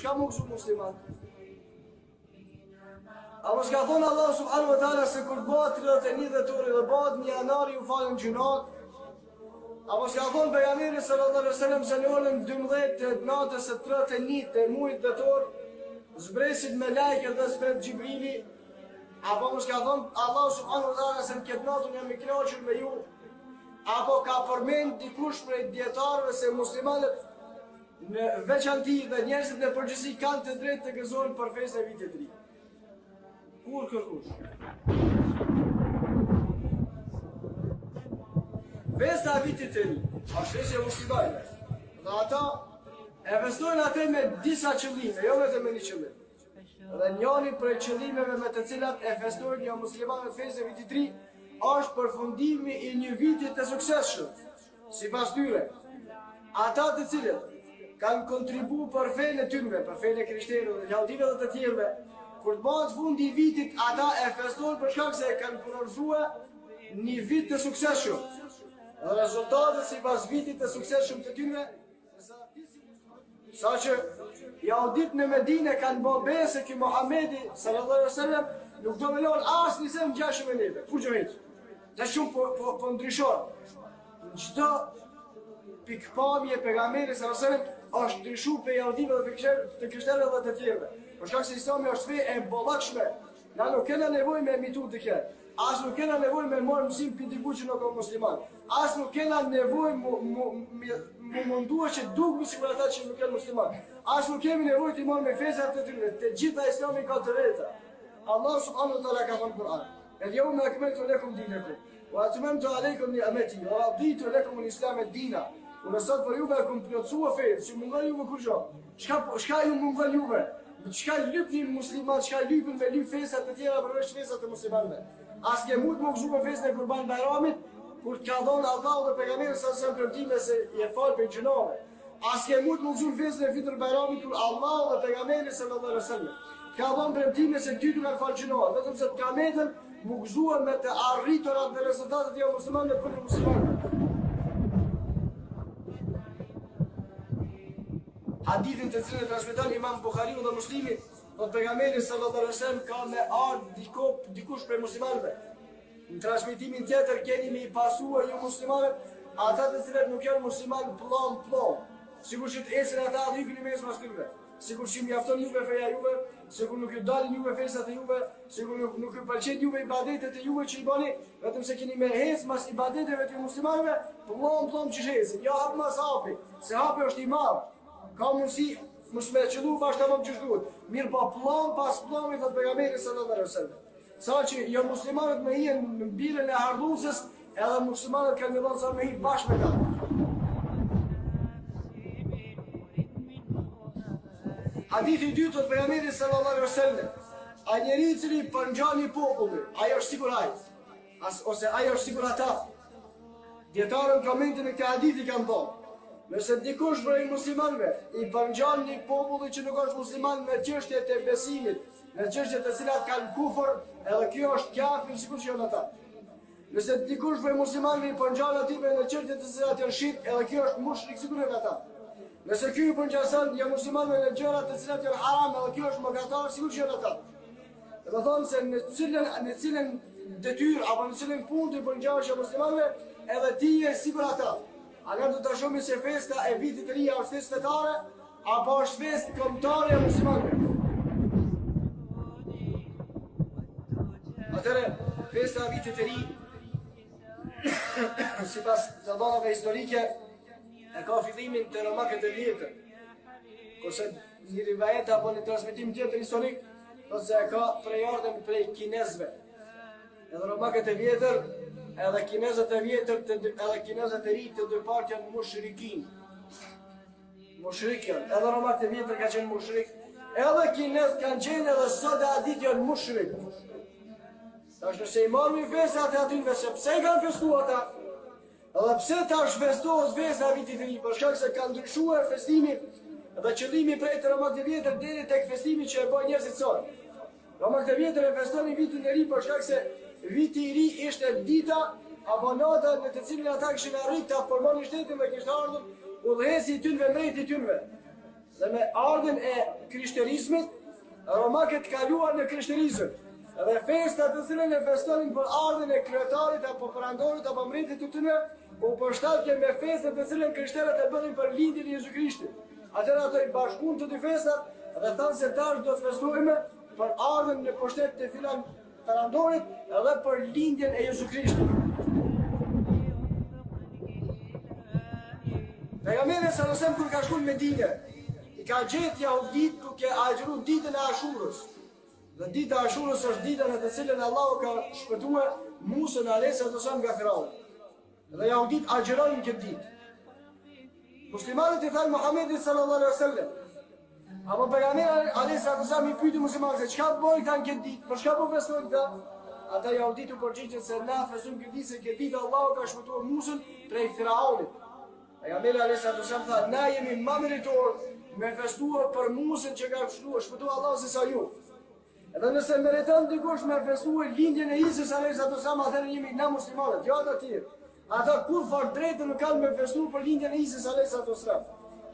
shka më gëzu musliman? Apo shka thonë Allah subhanahu wa ta'ala se kur bëhet 31 dhjetori dhe bëhet 1 janari ju falën gjunat? Apo shka thonë pejgamberi sallallahu alaihi wasallam se në orën 12 të natës së 31 të muajit dhjetor zbresit me lajke dhe zbret Gjibrili? Apo më shka thonë Allah subhanahu wa ta'ala se në këtë natën jam i kënaqur me ju? Apo ka përmend dikush prej dietarëve se muslimanët në veçanti dhe njerëzit në përgjithësi kanë të drejtë të gëzohen për festën e vitit të ri? Kur kërkush? Festa e vitit të ri është festja e muslimanëve. Dhe ata e festojnë atë me disa qëllime, jo vetëm me një qëllim. Dhe njëri prej qëllimeve me të cilat e festojnë jo muslimanët festën e vitit të ri është përfundimi i një viti të suksesshëm. Sipas tyre, ata të cilët kanë kontribuar për fenë e tyre, për fenë e krishterëve dhe jahuditëve dhe të tjerëve, kur të bëhet fundi i vitit, ata e festojnë për shkak se kanë përorëzuar një vit të suksesshëm. Dhe rezultatet sipas vitit të suksesshëm të tyre, saqë jahudit në Medinë kanë bërë besë se ky Muhamedi sallallahu alaihi wasallam nuk do me lënë asnjë se më gjashtë me neve. Kur gjë hiç. Dhe shumë po ndryshon. Çdo pikpamje pejgamberi sallallahu alaihi wasallam është ndryshuar pe jahudive dhe të krishterëve dhe të tjerëve. Për shkak se Islami është fe e bollakshme. Na nuk kena nevojë me mitu të kë. As nuk kena nevojë me marrë mësim për dikush që nuk është musliman. As nuk kena nevojë mu mundua që dugmi si ata që nuk janë musliman. As nuk kemi nevojë të marrë me fesat të tyre. Të gjitha Islami ka të veta. Allah subhanahu wa ta'ala ka thënë në Kur'an: "El-yawma akmaltu lakum dinakum wa atmamtu alaykum ni'mati wa raditu lakum al-islam ad-dina." Unë sot për juve e kom plotësua fejtë, që mungon juve kur gjo. Shka ju mungon juve? Shka lypni musliman, shka lypin me lyp fesat të tjera përveç fesat të muslimanve? As ke mund më gëzu me fesën e Kurban Bayramit, kur t'ka dhonë Allah dhe pejgamberi sa se përtime se je falë për gjunave. As ke mund më gëzu fesën e Fitr Bayramit, kur Allah dhe pejgamberi sallallahu alaihi wasallam ka dhonë përtime se ty t'u kanë falë gjunave, vetëm se t'ka metën më gëzuar me të arriturat dhe rezultatet jo muslimanve për muslimanve. Hadithin të cilën e transmeton Imam Buhariu dhe Muslimi, do pejgamberi sallallahu alaihi wasallam ka me ardh dikush prej muslimanëve. Në transmetimin tjetër keni me i pasua ju muslimanët, ata të cilët nuk janë musliman plon. Sikur që të ecën ata rrugën e mes mashtyrëve. Sikur që mjafton juve feja juve, sikur nuk ju dalin juve festat e juve, sikur nuk ju pëlqejnë juve ibadetet e juve që i bani, vetëm se keni me ec mas ibadeteve të muslimanëve, plon që shezin. Jo hap mas hapi, se hapi është i madh. Ka mundësi mos me qëllu bashkëtamon që duhet. Mirë pa plan pas planit të pejgamberit sallallahu alaihi wasallam. Sa që jo muslimanët me hien në birën e hardhusës, edhe muslimanët kanë dhënë sa me hi bashkë me ta. Hadithi i dytë të pejgamberit sallallahu alaihi wasallam: ai njeriu i cili përngjan një popull, ai është sigur ai. Ose ai është sigur ata. Dietarën komentin e këtij hadithi kanë thonë: nëse dikush prej muslimanëve i përngjan një popull që nuk është musliman me çështjet e besimit, në çështjet të cilat kanë kufër, edhe kjo është kafir sikur që janë ata. Nëse dikush prej muslimanëve i përngjan atyve në çështjet të cilat janë shirk, edhe kjo është mushrik sikur janë ata. Nëse ky i përngjan një muslimanëve në gjëra të cilat janë haram, edhe kjo është mëkatar sikur që janë ata. Do të thonë se në cilën detyrë apo në cilën punë i përngjan muslimanëve, edhe ti je sikur ata. A nga do të shumë se festa e vitit të ri është festë fetare, apo është festë kombëtare e muslimanëve? Atëre, festa e vitit të ri, sipas të dhënave historike, e ka fillimin të romakët e vjetër. Kurse një rivajet apo një transmetim tjetër historik, thotë se e ka prej ardhën prej kinezëve. Edhe romakët e vjetër, edhe kinezët e vjetër, edhe kinezët e ri të dy part janë mushrikin. Mushrik janë, edhe romakët e vjetër ka qenë mushrik, edhe kinezët kanë qenë edhe sot e adit janë mushrik. Tash nëse i marrë një festat e atyve, se pse kanë festu ata, edhe pse ta është festohës festa vitit të ri, për shkak se kanë ndryshuar festimi dhe qëllimi prej të romakët e vjetër deri tek festimi që e bën njerëzit sot. Romakët e vjetër e festonin vitin e ri për shkak se viti i ri ishte dita apo nata në të cilën ata kishin arritur ta formonin shtetin dhe kishte ardhur udhëheci i tyre, mbreti i tyre. dhe me ardhen e krishterizmit, romakët kaluan në krishterizëm. Dhe festat të cilën e festonin për ardhen e kryetarit apo perandorit apo mretit të tyre, u përshtatje me festat të cilën krishterët e bënin për lindjen e Jezu Krishtit. Atëherë ato i bashkuan të dy festat dhe thanë se tash do të festojmë për ardhen në pushtet të filan perandorit edhe për lindjen e Jezu Krishtit. Pejgamberi sallallahu alajhi wasallam kur ka shkuar në Medinë, i ka gjetë jahudit duke agjëruar ditën e Ashurës. Dhe dita e Ashurës është dita në të cilën Allahu ka shpëtuar Musën alayhis salam nga Firauni. Dhe jahudit agjërojnë këtë ditë. Muslimanët i thanë Muhamedit sallallahu alaihi wasallam. Apo pejgamberi alayhis salam i pyeti muslimanët se çka bëjnë kanë këtë ditë, për çka po festojnë këta? Ata jahudit u përgjigjen se na festojmë këtë ditë se këtë ditë Allahu ka shpëtuar Musën prej Firaunit. Pejgamberi alayhis salam tha, na jemi më meritor me festuar për Musën që ka shpëtuar Allahu se sa ju. Edhe nëse meriton dikush me festuar lindjen e Isës alayhis salam, atëherë jemi na muslimanët, jo ata të tjerë. Ata kur fort drejtën nuk kanë me festuar për lindjen e Isës alayhis salam.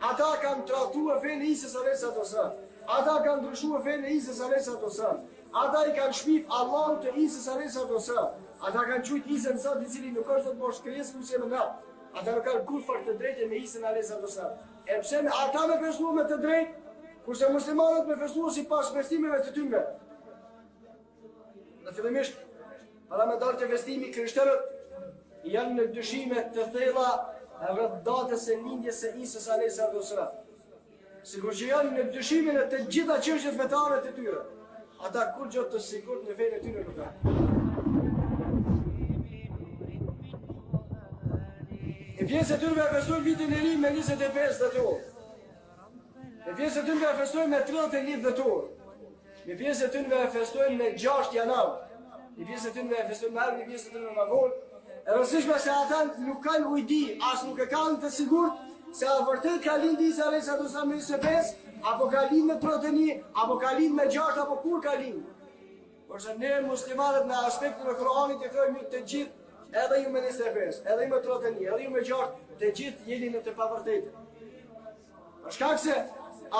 Ata kanë tratuar fenë e Isës alayhis salam. Ata kanë ndryshuar fenë e Isës alayhis salam. Ata i kanë shpif Allahut të Isës alayhis salam. Ata kanë qujt Isën sot i cili nuk është të bosh krijesë ku se më na. Ata nuk kanë kur fort të drejtë me Isën alayhis salam. E pse ata me festuar me të drejtë, kurse muslimanët me festuar sipas festimeve të tyre. Në fillimisht, para me dalë të festimi, krishterët janë në dyshime të thella rreth datës së lindjes së Isës alayhis salam. Sikur që janë në dyshimin e të gjitha çështjet fetare të tyre. Ata kur gjë të sigurt në fenë e tyre nuk kanë. E pjesë e tyre festojnë vitin e ri me 25 dhjetor. E pjesë e tyre festojnë me 31 dhjetor. Një pjesë e tyre festojnë me 6 janar. Një pjesë e tyre festojnë me një pjesë e tyre me vol. E rëndësishme se ata nuk kanë ujdi, as nuk e kanë të sigurt se a vërtet ka lind Isa alayhis salam me 25, apo ka lind me 31, apo ka lind me 6, apo kur ka lind. Kurse ne muslimanët në aspektin e Kuranit e thojmë të gjithë, edhe ju me 25, edhe ju me 31, edhe ju me 6, të gjithë jeni në të pavërtetë. Për shkak se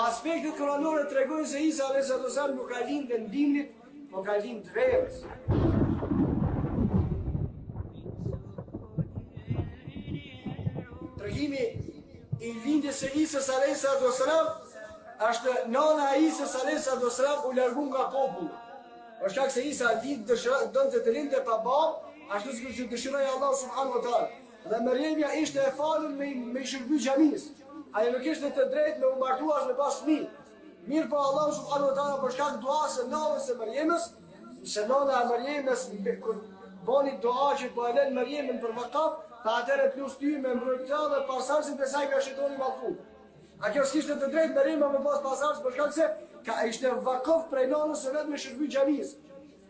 aspektet kuranore tregojnë se Isa alayhis salam nuk ka lind në dimnit, po ka lind verës. Tregimi i lindjes së Isës alayhis salam është nana e Isës alayhis salam u largu nga populli. Për shkak se Isa donte të lindte pa babë, ashtu sikur që dëshiroi Allahu subhanahu wa taala. Dhe Mariamja ishte e falur me shërby xhamisë. Ajo nuk ishte të drejtë me u martua as me pas fëmijë. Mirë po Allahu subhanahu wa taala për shkak të duas së nanës së Mariamës, se nana e Mariamës kur boni dua që po e lën Mariamën për vakaf, ta atëre plus ty me mbrojtja dhe pasardhësit e saj ka shitoni mallku. A kjo s'kishte të drejtë Mariama me pas pasardhës për shkak se ka ishte vakaf prej nanës së vet me shërby xhamisë.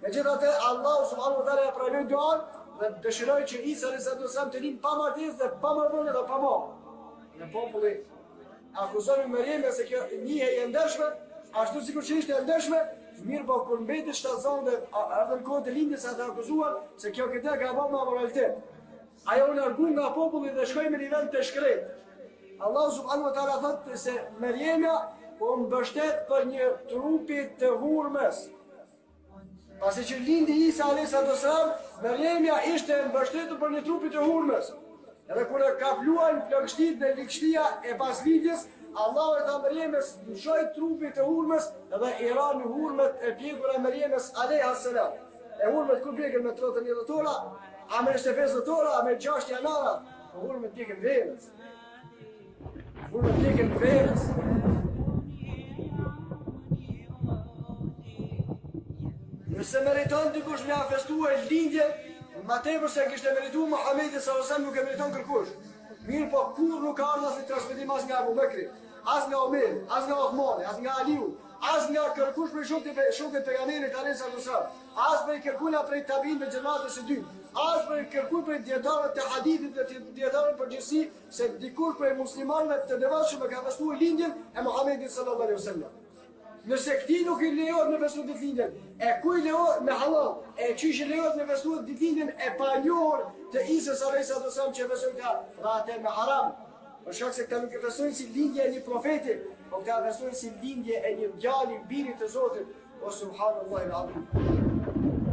Megjithatë Allahu subhanahu wa taala e pranoi duan dhe dëshiroi që Isa alayhis salam të lind pa martesë dhe pa marrëdhënie dhe pa babë. Në populli akuzoni Mariamën se kjo njihej e ndershme, ashtu sikur që ishte e ndershme, mirë po kur mbeti shtazon dhe edhe në kohën e lindjes ata akuzuan se kjo këtë ka bërë me moralitet. Ajo u largu nga populli dhe shkoi në nivel të shkret. Allahu subhanahu wa taala thotë se Mariama u mbështet për një trupi të hurmës. Pasi që lindi Isa alayhis salam, Mariamja ishte mbështetur për një trupi të hurmës. Edhe kur e kapluan plagështit dhe likështia e pas lindjes, Allahu e tha Mariamës, lëshoj trupit të hurmës edhe i ra në hurmët e pjekur e Mariamës alayhis salam. E hurmët kur pjekën me 31 dhjetora, a me 25 dhjetora, a me 6 janara, hurmët pjekën verës. Hurmët pjekën verës. Nëse meriton dikush me festuar lindje, ma tepër se kishte merituar Muhamedi sallallahu alaihi wasallam nuk e meriton kërkush. Mirë po kur nuk ardha si transmetim as nga Abu Bekri, as nga Omer, as nga Uthmani, as nga Aliu, as nga kërkush prej shokët pejgamberit alayhis salam, as prej kërkula prej tabiinëve të gjenatës së dytë, as prej kërkull prej dietarëve të hadithit dhe dietarëve përgjithësi se dikush prej muslimanëve të devotshëm ka festuar lindjen e Muhamedit sallallahu alaihi wasallam. Nëse këti nuk i lejohet me festuar ditëlindjen, e ku i lejohet me halal, e çish i lejohet me festuar ditëlindjen e panjohur të Isës alayhis salam që besoi ka, dhe atë me haram. Për shkak se këta nuk e besojnë si lindje e një profeti, po këta besojnë si lindje e një djali, birit të Zotit, o subhanallahu el-azim.